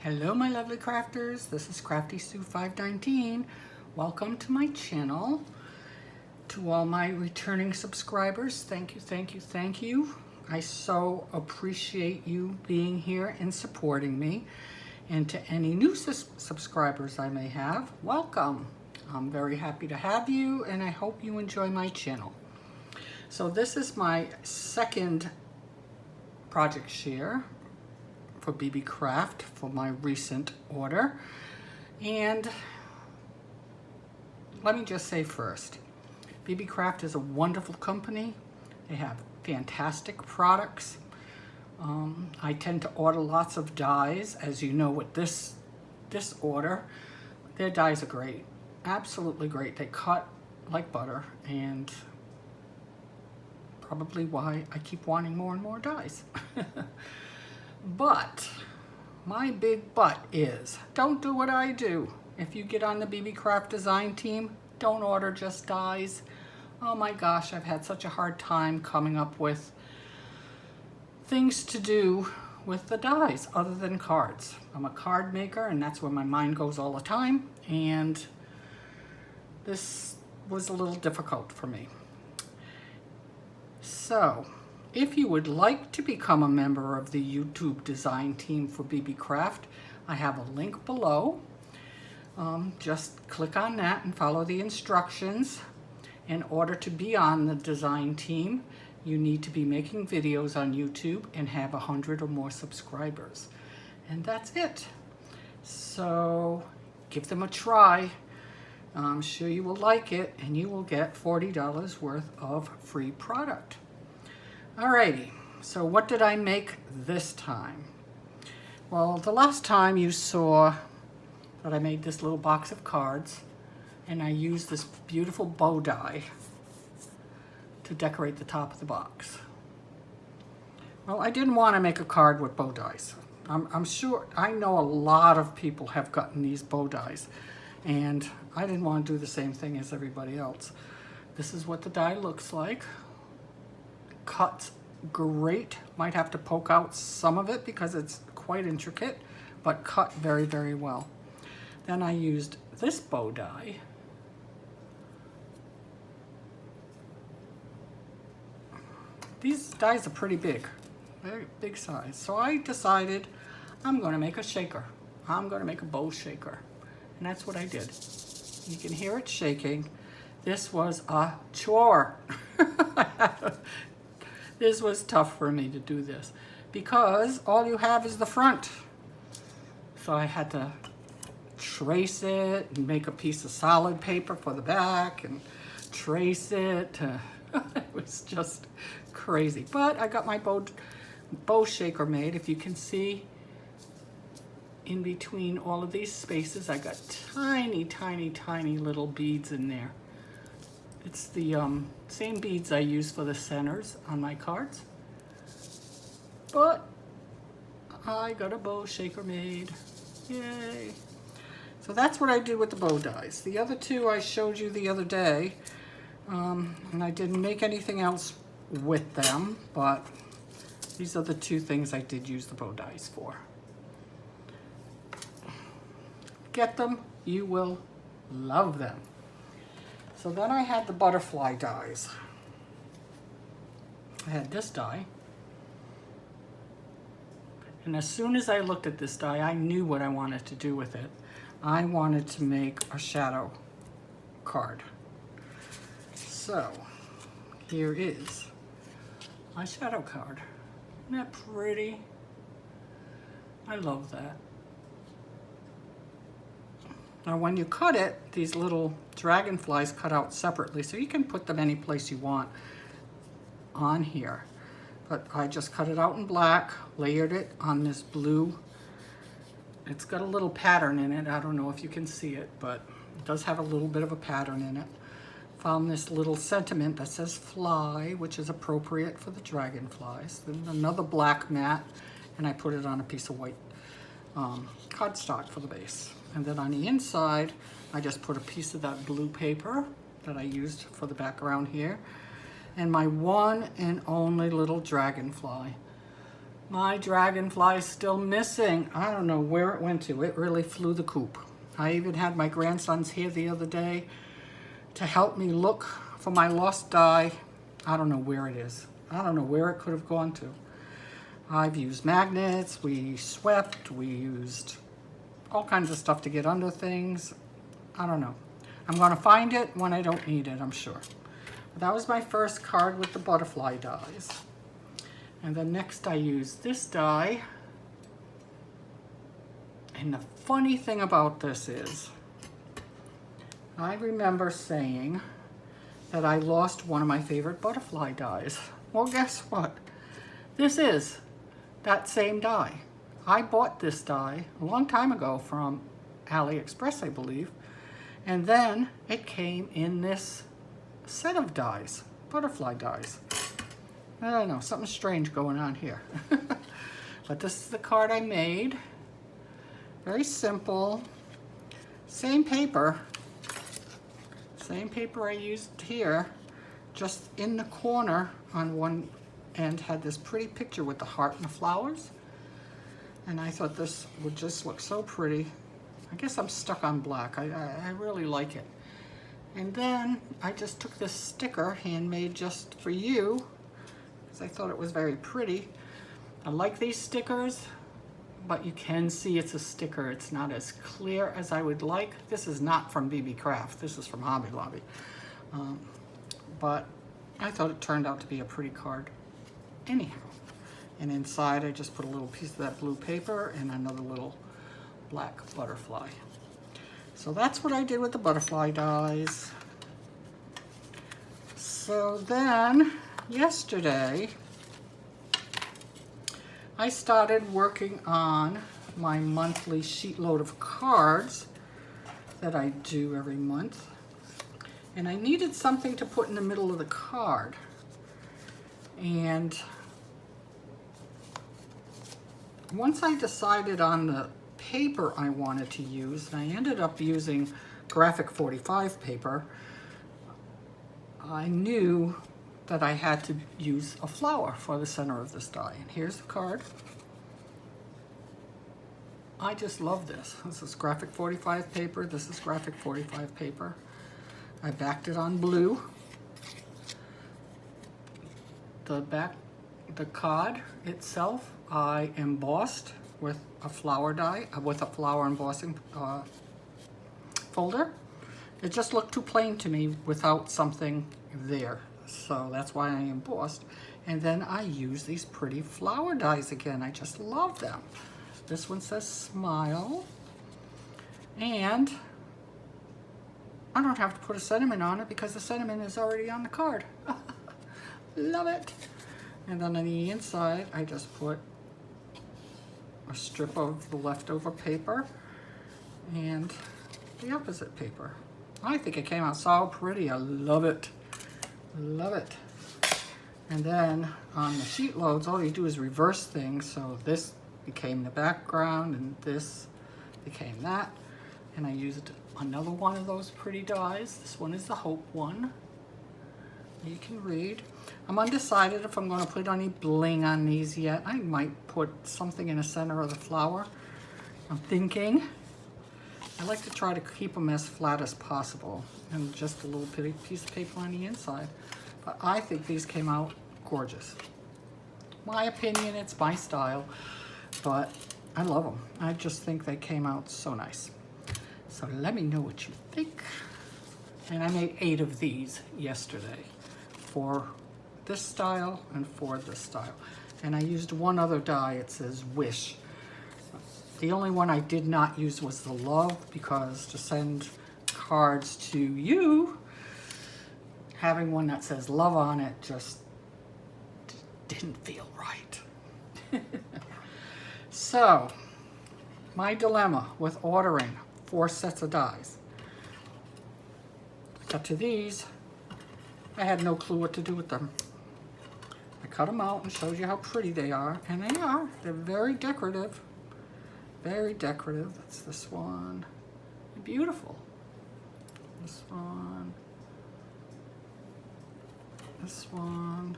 Hello my lovely crafters, this is Crafty Sue 519. Welcome to my channel. To all my returning subscribers, thank you, thank you, thank you. I so appreciate you being here and supporting me. And to any new subscribers I may have, welcome. I'm very happy to have you and I hope you enjoy my channel. So this is my second project share for Beebeecraft for my recent order. And let me just say first, Beebeecraft is a wonderful company. They have fantastic products. I tend to order lots of dies, as you know with this order. Their dies are great, absolutely great. They cut like butter, and probably why I keep wanting more and more dies. But my big but is, don't do what I do. If you get on the Beebeecraft design team, don't order just dies. Oh my gosh, I've had such a hard time coming up with things to do with the dies other than cards. I'm a card maker and that's where my mind goes all the time, and this was a little difficult for me. So if you would like to become a member of the YouTube design team for Beebeecraft, I have a link below. Just click on that and follow the instructions. In order to be on the design team, you need to be making videos on YouTube and have 100 or more subscribers. And that's it. So give them a try. I'm sure you will like it and you will get $40 worth of free product. Alrighty, so what did I make this time? Well, the last time you saw that I made this little box of cards and I used this beautiful bow die to decorate the top of the box. Well, I didn't want to make a card with bow dies. I'm sure, I know a lot of people have gotten these bow dies, and I didn't want to do the same thing as everybody else. This is what the die looks like. Cuts great. Might have to poke out some of it because it's quite intricate, but cut very, very well. Then I used this bow die. These dies are pretty big, very big size. So I decided I'm going to make a shaker. I'm going to make a bow shaker. And that's what I did. You can hear it shaking. This was a chore. This was tough for me to do this because all you have is the front. So I had to trace it and make a piece of solid paper for the back and trace it. It was just crazy. But I got my bow shaker made. If you can see in between all of these spaces, I got tiny, tiny, tiny little beads in there. It's the same beads I use for the centers on my cards. But I got a bow shaker made. Yay. So that's what I did with the bow dies. The other two I showed you the other day, and I didn't make anything else with them, but these are the two things I did use the bow dies for. Get them, you will love them. So then I had the butterfly dies. I had this die. And as soon as I looked at this die, I knew what I wanted to do with it. I wanted to make a shadow card. So here is my shadow card. Isn't that pretty? I love that. Now when you cut it, these little dragonflies cut out separately, so you can put them any place you want on here. But I just cut it out in black, layered it on this blue. It's got a little pattern in it. I don't know if you can see it, but it does have a little bit of a pattern in it. Found this little sentiment that says fly, which is appropriate for the dragonflies. Then another black mat, and I put it on a piece of white cardstock for the base. And then on the inside, I just put a piece of that blue paper that I used for the background here. And my one and only little dragonfly. My dragonfly is still missing. I don't know where it went to. It really flew the coop. I even had my grandsons here the other day to help me look for my lost die. I don't know where it is. I don't know where it could have gone to. I've used magnets, we swept, we used all kinds of stuff to get under things. I don't know. I'm gonna find it when I don't need it, I'm sure. But that was my first card with the butterfly dies. And then next I used this die. And the funny thing about this is, I remember saying that I lost one of my favorite butterfly dies. Well, guess what? This is that same die. I bought this die a long time ago from AliExpress, I believe. And then it came in this set of dies, butterfly dies. I don't know, something strange going on here. But this is the card I made. Very simple. Same paper. Same paper I used here. Just in the corner on one end had this pretty picture with the heart and the flowers. And I thought this would just look so pretty. I guess I'm stuck on black. I really like it. And then I just took this sticker, handmade just for you, because I thought it was very pretty. I like these stickers, but you can see it's a sticker. It's not as clear as I would like. This is not from Beebeecraft. This is from Hobby Lobby. But I thought it turned out to be a pretty card anyhow. And inside I just put a little piece of that blue paper and another little black butterfly. So that's what I did with the butterfly dies. So then yesterday I started working on my monthly sheet load of cards that I do every month. And I needed something to put in the middle of the card. And once I decided on the paper I wanted to use, and I ended up using graphic 45 paper, I knew that I had to use a flower for the center of this die. And here's the card. I just love this. This is graphic 45 paper. This is graphic 45 paper. I backed it on blue. The card itself I embossed with a flower die, with a flower embossing folder. It just looked too plain to me without something there. So that's why I embossed. And then I use these pretty flower dies again. I just love them. This one says smile. And I don't have to put a sentiment on it because the sentiment is already on the card. Love it. And then on the inside, I just put a strip of the leftover paper and the opposite paper. I think it came out so pretty. I love it. Love it. And then on the sheet loads, all you do is reverse things. So this became the background and this became that. And I used another one of those pretty dies. This one is the Hope one. You can read. I'm undecided if I'm going to put any bling on these yet. I might put something in the center of the flower. I'm thinking. I like to try to keep them as flat as possible and just a little bitty piece of paper on the inside. But I think these came out gorgeous. My opinion, it's my style, but I love them. I just think they came out so nice. So let me know what you think. And I made 8 of these yesterday for this style and for this style. And I used one other die. It says Wish. The only one I did not use was the Love, because to send cards to you, having one that says love on it just didn't feel right. So, my dilemma with ordering 4 sets of dies. Got to these, I had no clue what to do with them. I cut them out and showed you how pretty they are, and they are. They're very decorative. Very decorative. That's this one. Beautiful. This one. This one.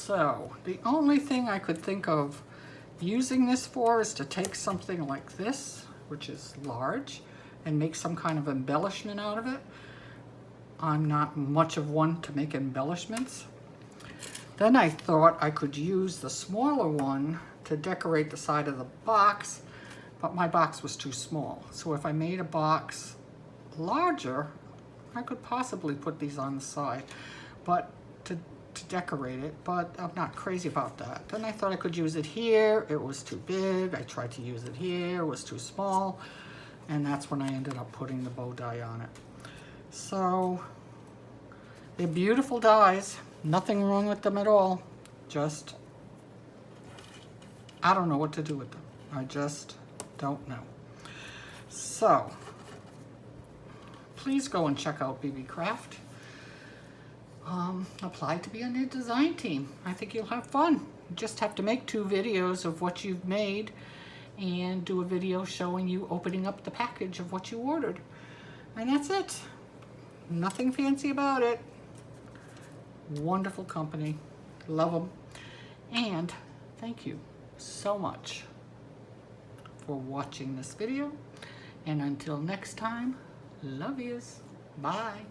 So the only thing I could think of using this for is to take something like this, which is large, and make some kind of embellishment out of it. I'm not much of one to make embellishments. Then I thought I could use the smaller one to decorate the side of the box, but my box was too small. So if I made a box larger, I could possibly put these on the side, but to decorate it, but I'm not crazy about that. Then I thought I could use it here. It was too big. I tried to use it here. It was too small. And that's when I ended up putting the bow die on it. So they're beautiful dies. Nothing wrong with them at all. Just, I don't know what to do with them. I just don't know. So please go and check out Beebeecraft. Apply to be on their design team. I think you'll have fun. You just have to make 2 videos of what you've made and do a video showing you opening up the package of what you ordered. And that's it. Nothing fancy about it. Wonderful company. Love them. And thank you so much for watching this video. And until next time, love yous. Bye.